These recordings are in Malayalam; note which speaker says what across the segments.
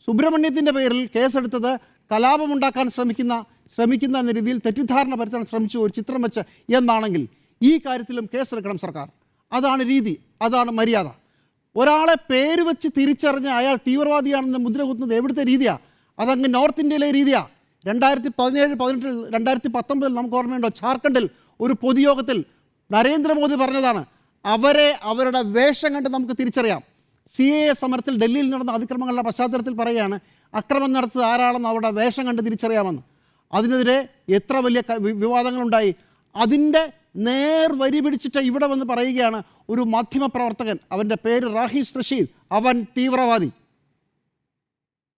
Speaker 1: സുബ്രഹ്മണ്യത്തിൻ്റെ പേരിൽ കേസെടുത്തത് കലാപമുണ്ടാക്കാൻ ശ്രമിക്കുന്ന എന്ന രീതിയിൽ തെറ്റിദ്ധാരണ പരത്താൻ ശ്രമിച്ചു ഒരു ചിത്രം വെച്ച് എന്നാണെങ്കിൽ ഈ കാര്യത്തിലും കേസെടുക്കണം സർക്കാർ. അതാണ് രീതി, അതാണ് മര്യാദ. ഒരാളെ പേര് വെച്ച് തിരിച്ചറിഞ്ഞ് അയാൾ തീവ്രവാദിയാണെന്ന് മുദ്ര കുത്തുന്നത് എവിടുത്തെ രീതിയാണ്? അതങ്ങ് നോർത്ത് ഇന്ത്യയിലെ രീതിയാണ്. 2017, 2018, 2019 നമുക്ക് ഓർമ്മയുണ്ടോ? ഝാർഖണ്ഡിൽ ഒരു പൊതുയോഗത്തിൽ നരേന്ദ്രമോദി പറഞ്ഞതാണ്, അവരെ അവരുടെ വേഷം കണ്ട് നമുക്ക് തിരിച്ചറിയാം. CAA സമരത്തിൽ ഡൽഹിയിൽ നടന്ന അതിക്രമങ്ങളുടെ പശ്ചാത്തലത്തിൽ പറയുകയാണ്, അക്രമം നടത്തുന്നത് ആരാണെന്ന് അവരുടെ വേഷം കണ്ട് തിരിച്ചറിയാമെന്ന്. അതിനെതിരെ എത്ര വലിയ വിവാദങ്ങളുണ്ടായി. അതിൻ്റെ നേർവരി പിടിച്ചിട്ട് ഇവിടെ വന്ന് പറയുകയാണ് ഒരു മാധ്യമപ്രവർത്തകൻ, അവൻ്റെ പേര് റാഹിസ് റഷീദ്, അവൻ തീവ്രവാദി.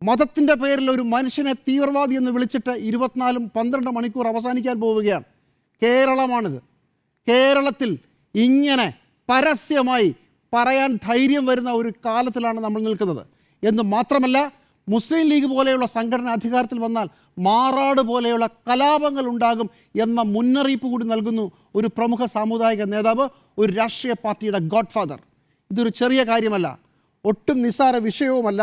Speaker 1: മതത്തിൻ്റെ പേരിൽ ഒരു മനുഷ്യനെ തീവ്രവാദി എന്ന് വിളിച്ചിട്ട് 24-12 മണിക്കൂർ അവസാനിക്കാൻ പോവുകയാണ്. കേരളമാണിത്. കേരളത്തിൽ ഇങ്ങനെ പരസ്യമായി പറയാൻ ധൈര്യം വരുന്ന ഒരു കാലത്തിലാണ് നമ്മൾ നിൽക്കുന്നത് എന്ന് മാത്രമല്ല, മുസ്ലിം ലീഗ് പോലെയുള്ള സംഘടന അധികാരത്തിൽ വന്നാൽ മാറാട് പോലെയുള്ള കലാപങ്ങൾ ഉണ്ടാകും എന്ന മുന്നറിയിപ്പ് കൂടി നൽകുന്നു ഒരു പ്രമുഖ സാമുദായിക നേതാവ്, ഒരു രാഷ്ട്രീയ പാർട്ടിയുടെ ഗോഡ്ഫാദർ. ഇതൊരു ചെറിയ കാര്യമല്ല, ഒട്ടും നിസ്സാര വിഷയവുമല്ല.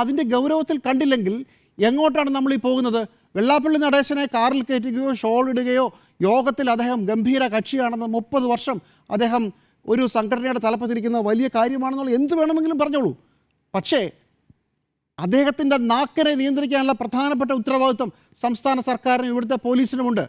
Speaker 1: അതിൻ്റെ ഗൗരവത്തിൽ കണ്ടില്ലെങ്കിൽ എങ്ങോട്ടാണ് നമ്മളീ പോകുന്നത്? വെള്ളാപ്പള്ളി നടേശനെ കാറിൽ കയറ്റുകയോ ഷോൾ ഇടുകയോ യോഗത്തിൽ അദ്ദേഹം ഗംഭീര കക്ഷിയാണെന്ന് 30 വർഷം അദ്ദേഹം ഒരു സംഘടനയുടെ തലപ്പത്തിരിക്കുന്ന വലിയ കാര്യമാണെന്നുള്ള എന്ത് വേണമെങ്കിലും പറഞ്ഞോളൂ. പക്ഷേ അദ്ദേഹത്തിൻ്റെ നാക്കിനെ നിയന്ത്രിക്കാനുള്ള പ്രധാനപ്പെട്ട ഉത്തരവാദിത്വം സംസ്ഥാന സർക്കാരിനും ഇവിടുത്തെ പോലീസിനുമുണ്ട്.